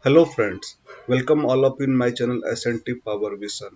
Hello friends, welcome all up in my channel SNT Power Vision.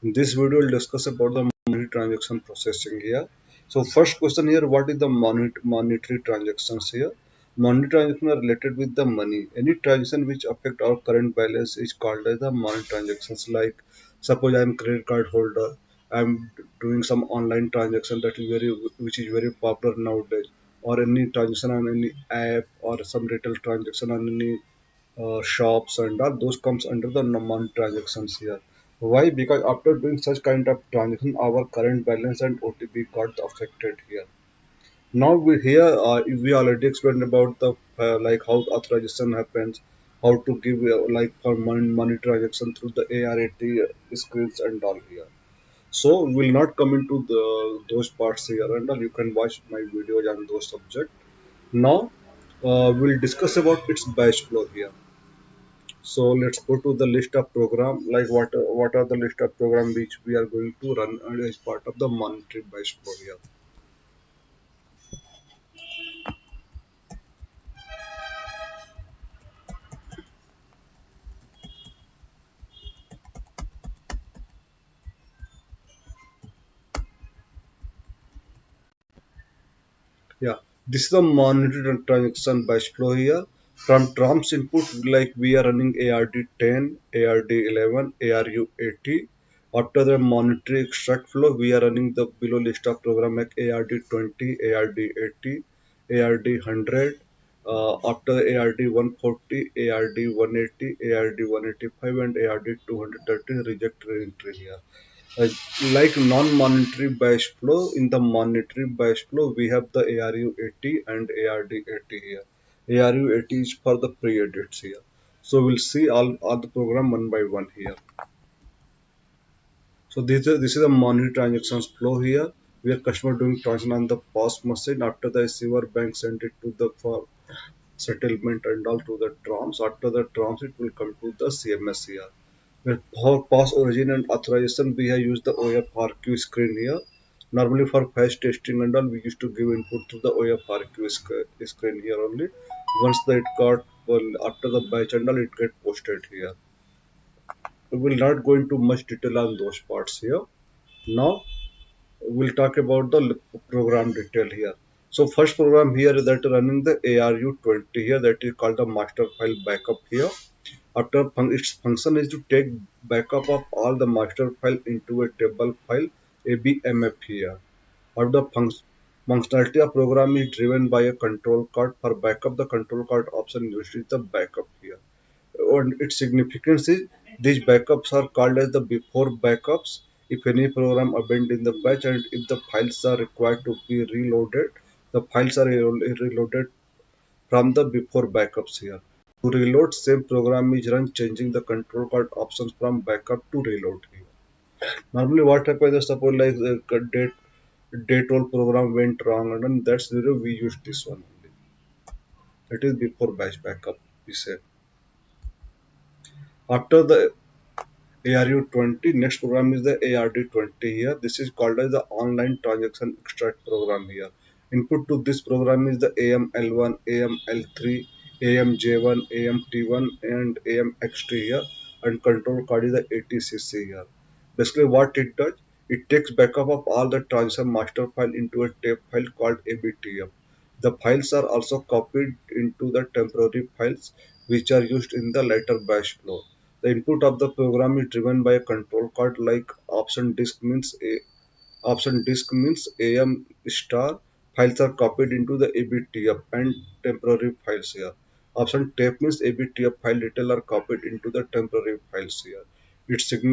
In this video, we'll discuss about the monetary transaction processing here. So first question here, what is the monetary transactions here? Monetary transactions are related with the money. Any transaction which affect our current balance is called as the monetary transactions. Like suppose I am credit card holder, I am doing some online transaction that is which is very popular nowadays, or any transaction on any app or some retail transaction on any shops and all those comes under the non transactions here. Why? Because after doing such kind of transaction, our current balance and OTP got affected here. Now we already explained about the like how authorization happens, how to give like for money transaction through the ARAT screens and all here. So we'll not come into those parts here and all. You can watch my videos on those subject. Now we'll discuss about its batch flow here. So let's go to the list of program, like what are the list of program which we are going to run as part of the monetary based program. Yeah, this is the monetary transaction batch flow here. From Trump's input, like we are running ARD10, ARD11, ARU80. After the monetary extract flow, we are running the below list of program like ARD20, ARD80, ARD100. After ARD140, ARD180, ARD185, and ARD230 reject entry here. Uh, like non-monetary batch flow, in the monetary batch flow, we have the ARU80 and ARD80 here. ARU80 is for the pre-edits here. So we'll see all the program one by one here. So this is a money transactions flow here. We are customer doing transaction on the POS machine. After the receiver bank sent it to the for settlement and all to the trams. After the trams, it will come to the CMS here. For POS origin and authorization, we have used the OFRQ screen here. Normally for fast testing and all, we used to give input to the OFRQ screen here only. Once that got, well, after the batch and all, it get posted here. We will not go into much detail on those parts here. Now we'll talk about the program detail here. So first program here is that running the ARU20 here, that is called the master file backup here. After its function is to take backup of all the master file into a table file ABMF here. Or the functionality of program is driven by a control card. For backup, the control card option used is the backup here. And its significance is these backups are called as the before backups. If any program abandoned in the batch and if the files are required to be reloaded, the files are reloaded from the before backups here. To reload, same program is run changing the control card options from backup to reload here. Normally what happens is suppose like the date old program went wrong and then that's the reason we use this one only. That is before batch backup we say. After the ARU20, next program is the ARD20 here. This is called as the online transaction extract program here. Input to this program is the AML1, AML3, AMJ1, AMT1 and AMXT here, and control card is the ATCC here. Basically what it does, it takes backup of all the transaction master file into a tape file called ABTF. The files are also copied into the temporary files which are used in the later batch flow. The input of the program is driven by a control card like option disk means AM star. Files are copied into the ABTF and temporary files here. Option tape means ABTF file detail are copied into the temporary files here.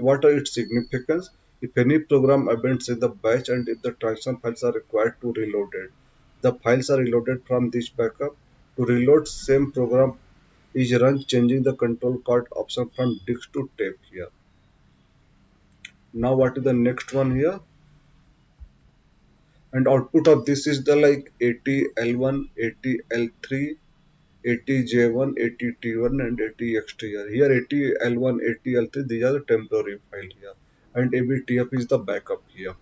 What are its significance? If any program abandons in the batch and if the transaction files are required to reload it, the files are reloaded from this backup. To reload same program is run changing the control card option from disk to tape here. Now what is the next one here? And output of this is the like 80L1, 80L3, 80J1, 80T1 and 80XT here. Here 80L1, 80L3 these are the temporary file here and ABTF is the backup here.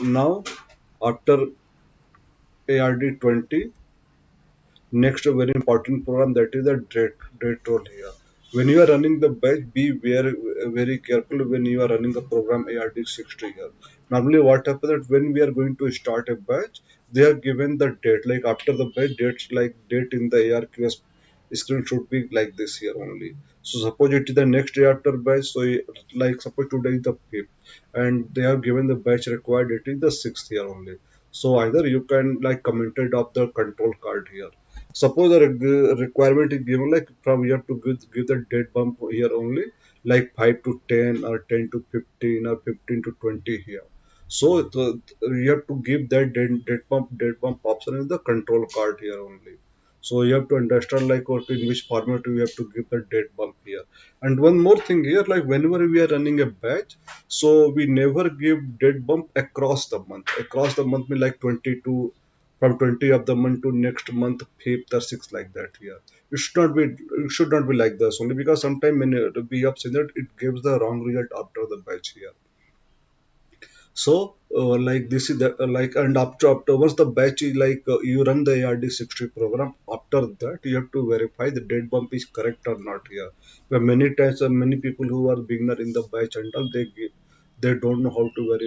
Now after ARD20, Next, a very important program, that is the date roll here. When you are running the batch, be very careful when you are running the program ARD60 here. Normally, what happens that when we are going to start a batch, they are given the date. Like after the batch, dates like date in the ARQS screen should be like this here only. So suppose it is the next day after batch. So like suppose today is the fifth, and they have given the batch required date is the sixth here only. So either you can like commented of the control card here. Suppose the requirement is given like from you have to give the date bump here only, like 5 to 10 or 10 to 15 or 15 to 20 here. So you have to give that date bump option in the control card here only. So you have to understand like what in which format you have to give the date bump here. And one more thing here, like whenever we are running a batch, so we never give date bump across the month. Across the month mean like 22 from 20 of the month to next month 5th or 6th like that here. It should not be like this only because sometimes when we have seen that it gives the wrong result after the batch here. So, like this is the like and after once the batch is like you run the ARD60 program. After that, you have to verify the date bump is correct or not here. But many times, many people who are beginner in the batch and all they don't know how to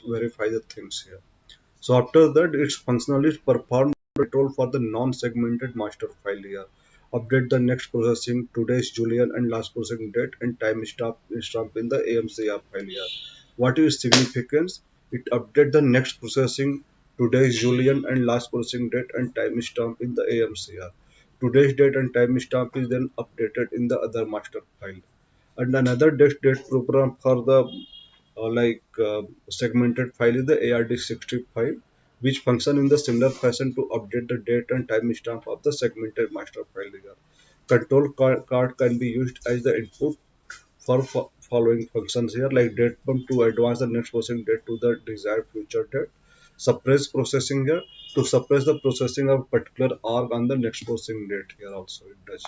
verify the things here. So after that, its functionality performed control for the non-segmented master file here. Update the next processing, today's Julian and last processing date and time stamp in the AMCR file here. What is significance? It update the next processing, today's Julian and last processing date and time stamp in the AMCR. Today's date and time stamp is then updated in the other master file. And another date program for the segmented file is the ARD60 file, which function in the similar fashion to update the date and timestamp of the segmented master file here. Card can be used as the input for following functions here, like date bump to advance the next processing date to the desired future date. Suppress processing here to suppress the processing of particular arg on the next processing date here also it does.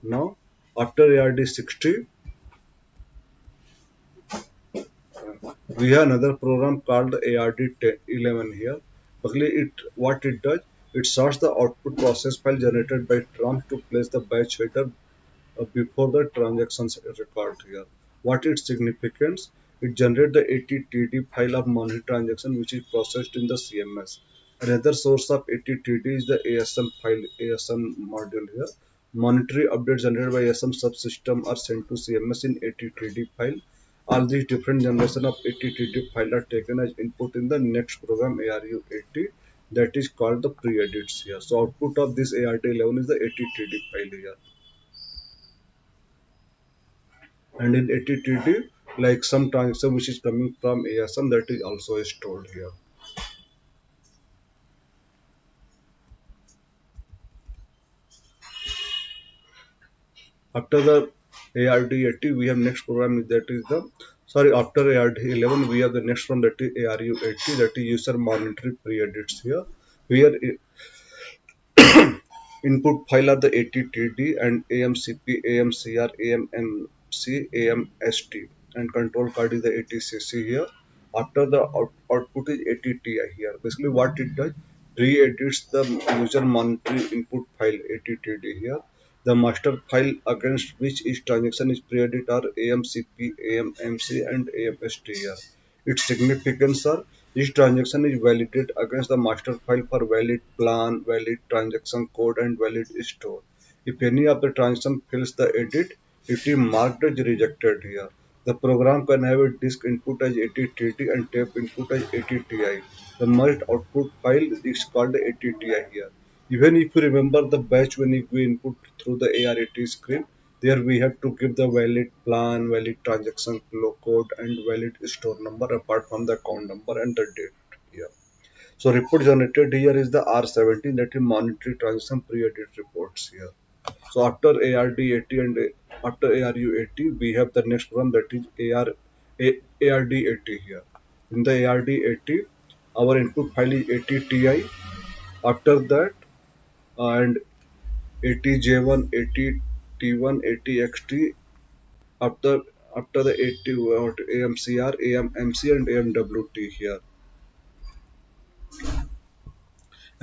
Now after ARD60, we have another program called ARD11 here. Basically, what it does, it sorts the output process file generated by Trump to place the batch header before the transactions record here. What its significance? It generates the ATTD file of money transaction which is processed in the CMS. Another source of ATTD is the ASM file, ASM module here. Monetary updates generated by ASM subsystem are sent to CMS in ATTD file. All these different generation of ATTD file are taken as input in the next program ARU80, that is called the pre-edits here. So output of this ARD11 is the ATTD file here. And in ATTD, like some transaction which is coming from ASM, that is also stored here. After the ARD80, we have next program that is the after ARD11 we have the next one that is ARU80, that is user monitoring pre-edits here. Here input file are the ATTD and AMCP, AMCR, AMMC, AMST, and control card is the ATCC here. After the output is ATTI here. Basically, what it does, re-edits the user monitoring input file ATTD here. The master file against which each transaction is pre-edit are AMCP, AMMC, and AMST here. Its significance are each transaction is validated against the master file for valid plan, valid transaction code, and valid store. If any of the transaction fails the edit, it is marked as rejected here. The program can have a disk input as ATTT and tape input as ATTI. The merged output file is called ATTI here. Even if you remember the batch when we input through the ARAT screen, there we have to give the valid plan, valid transaction flow code, and valid store number apart from the account number and the date here. So report generated here is the R17, that is monetary transaction pre-edit reports here. So after ARD80 and after ARU80, we have the next one that is ARD80 here. In the ARD80, our input file is ATTI. After that, and ATJ1, ATT1, ATXT. After the AT AMCR, AMMC, and AMWT here.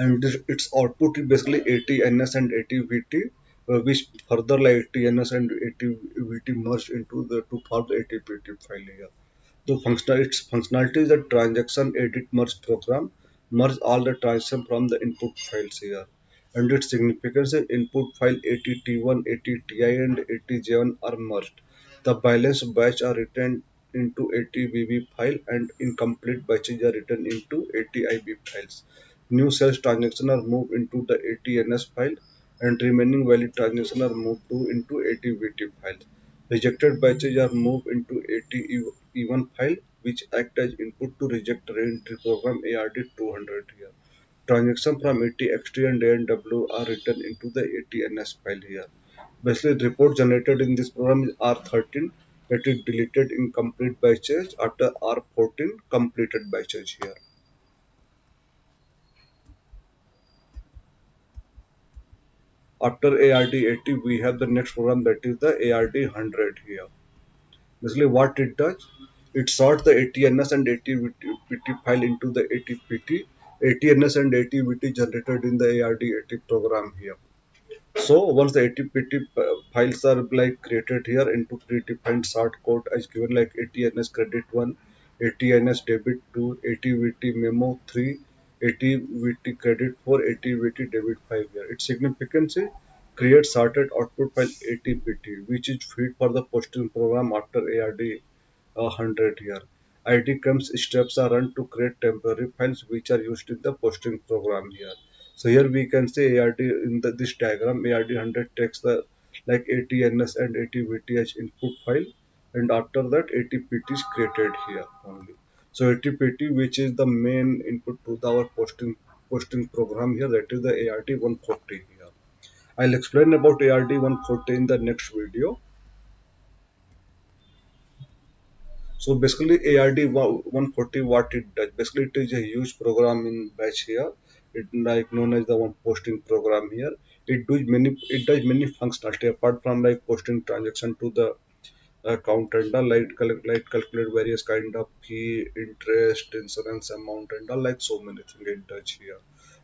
and its output is basically ATNS and ATVT, which further like ATNS and ATVT merged into the to form the ATPT file here. The its functionality is a transaction edit merge program, merge all the transactions from the input files here. And its significance is input file ATT1, ATTI and ATJ1 are merged. The balanced batch are written into ATBB file and incomplete batches are written into ATIB files. New sales transactions are moved into the ATNS file and remaining valid transactions are moved to into ATVT file. Rejected batches are moved into ATE1 file, which act as input to reject reentry program ARD200 here. Transactions from ATXT and ANW are written into the ATNS file here. Basically, the report generated in this program is R13 that is deleted incomplete batches after R14 completed batches here. After ARD80, we have the next program that is the ARD100 here. Basically, what it does, it sorts the ATNS and ATVT file into the ATPT. ATNS and ATVT generated in the ARD80 program here. So once the ATPT files are like created here into predefined sort code as given like ATNS credit 1, ATNS debit 2, ATVT memo 3, ATVT credit 4, ATVT debit 5 here. Its significance is create sorted output file ATPT which is feed for the posting program after ARD 100 here. ID comes steps are run to create temporary files which are used in the posting program here. So here we can say ARD in this diagram ARD100 takes the like ATNS and ATVTH input file and after that ATPT is created here only. So ATPT which is the main input to our posting program here that is the ARD140 here. I'll explain about ARD140 in the next video. So basically ARD 140 what it does. Basically it is a huge program in batch here. It like known as the one posting program here. It does many functionality apart from like posting transaction to the account and all like calculate various kind of fee, interest, insurance amount and all like so many things it does here.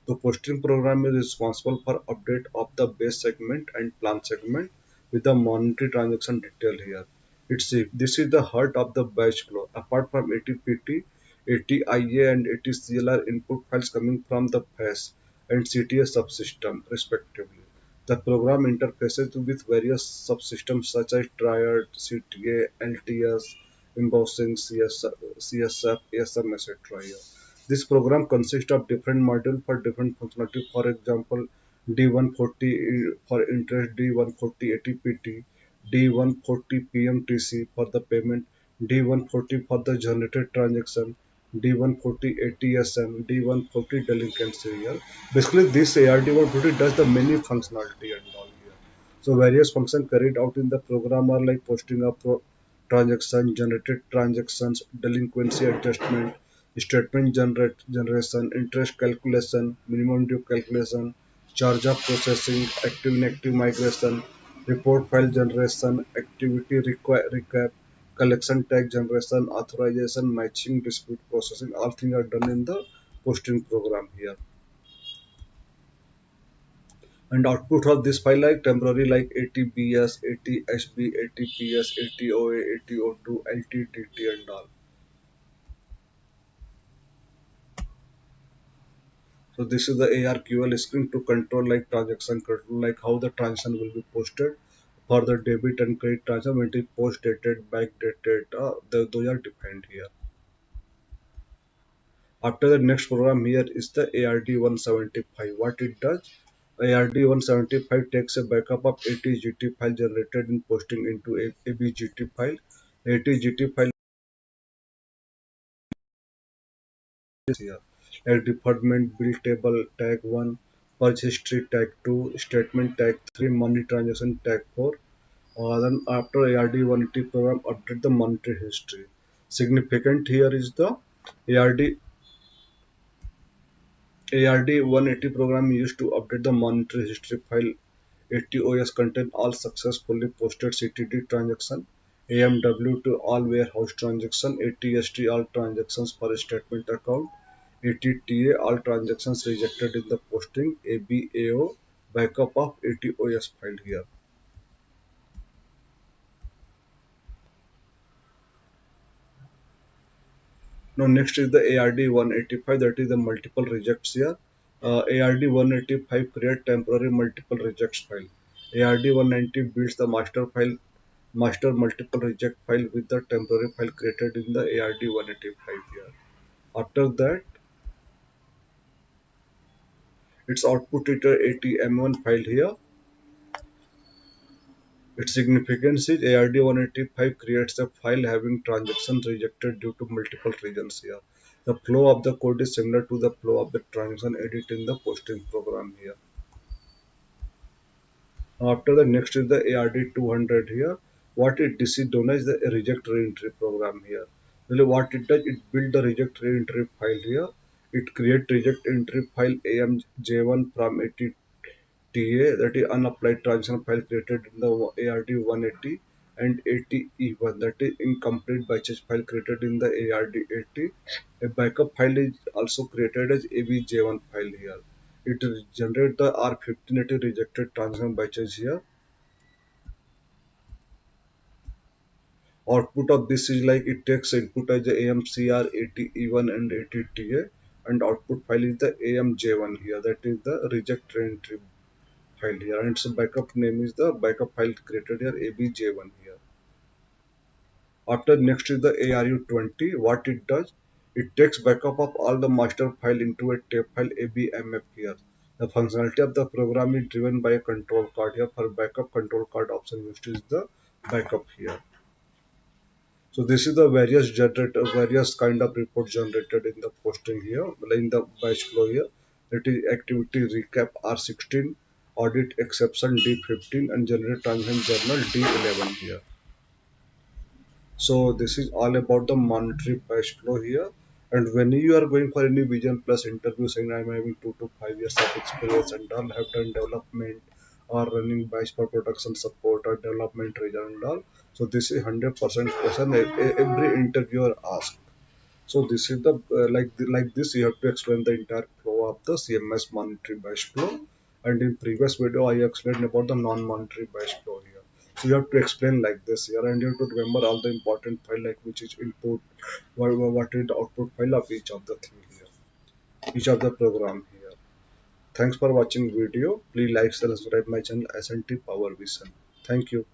The posting program is responsible for update of the base segment and plan segment with the monetary transaction detail here. This is the heart of the batch flow. Apart from ATPT, ATIA and ATCL input files coming from the FAS and CTS subsystem respectively. The program interfaces with various subsystems such as Triad, CTA, LTS, embossing, CSF, ASM, etc. Here. This program consists of different modules for different functionality. For example, D140 for interest, D140 ATPT, D140 PMTC for the payment, D140 for the generated transaction, D140 ATSM, D140 delinquency here. Basically, this ARD140 does the many functionality and all here. So various functions carried out in the program are like posting of transaction, generated transactions, delinquency adjustment, statement generation, interest calculation, minimum due calculation, charge of processing, active inactive migration, report file generation, activity recap, collection tag generation, authorization, matching, dispute processing. All things are done in the posting program here. And output of this file like temporary like ATBS, ATSB, ATPS, ATOA, ATO2, LTTT and all. So this is the ARQL screen to control like transaction control, like how the transaction will be posted for the debit and credit transaction when it is post dated, back dated, those are defined here. After the next program here is the ARD175. What it does? ARD175 takes a backup of ATGT file generated in posting into a ABGT file. ATGT file is here. Like department bill table tag 1, purchase history tag 2, statement tag 3, money transaction tag 4. Then after ARD180 program update the monetary history. Significant here is the ARD ARD180 program used to update the monetary history file. ATOS contain all successfully posted CTD transaction, AMW to all warehouse transaction, ATST all transactions for a statement account, ATTA, all transactions rejected in the posting. ABAO, backup of ATOS file here. Now next is the ARD 185, that is the multiple rejects here. ARD 185 create temporary multiple rejects file. ARD 190 builds the master multiple reject file with the temporary file created in the ARD 185 here. After that, its output is a ATM1 file here. Its significance is ARD 185 creates a file having transactions rejected due to multiple reasons here. The flow of the code is similar to the flow of the transaction edit in the posting program here. After the next is the ARD 200 here. What it this is known as the reject reentry program here. Really what it does, it build the reject reentry file here. It create reject entry file AMJ1 from ATTA, that is unapplied transaction file created in the ARD 180, and ATE1, that is incomplete batches file created in the ARD 80. A backup file is also created as ABJ1 file here. It generate the R1580 rejected transaction batches here. Output of this is like it takes input as the AMCR, ATE1 and ATTA, and output file is the AMJ1 here, that is the reject reentry file here, and its backup name is the backup file created here ABJ1 here. After next is the ARU20. What it does, it takes backup of all the master file into a tape file ABMF here. The functionality of the program is driven by a control card here. For backup, control card option used is the backup here. So this is the various kind of report generated in the posting here, in the batch flow here. It is activity recap R16, audit exception D15, and generate transaction journal D11 here. So this is all about the monetary cash flow here. And when you are going for any Vision Plus interview saying I'm having 2 to 5 years of experience and all have done development or running batch for production support or development region and all. So this is 100% question every interviewer asks. So this is the like this you have to explain the entire flow of the CMS monetary batch flow. And in previous video I explained about the non-monetary batch flow here. So you have to explain like this here, and you have to remember all the important file like which is input, what is the output file of each of the thing here, each of the program here. Thanks for watching video. Please like, share, subscribe my channel SNT Power Vision. Thank you.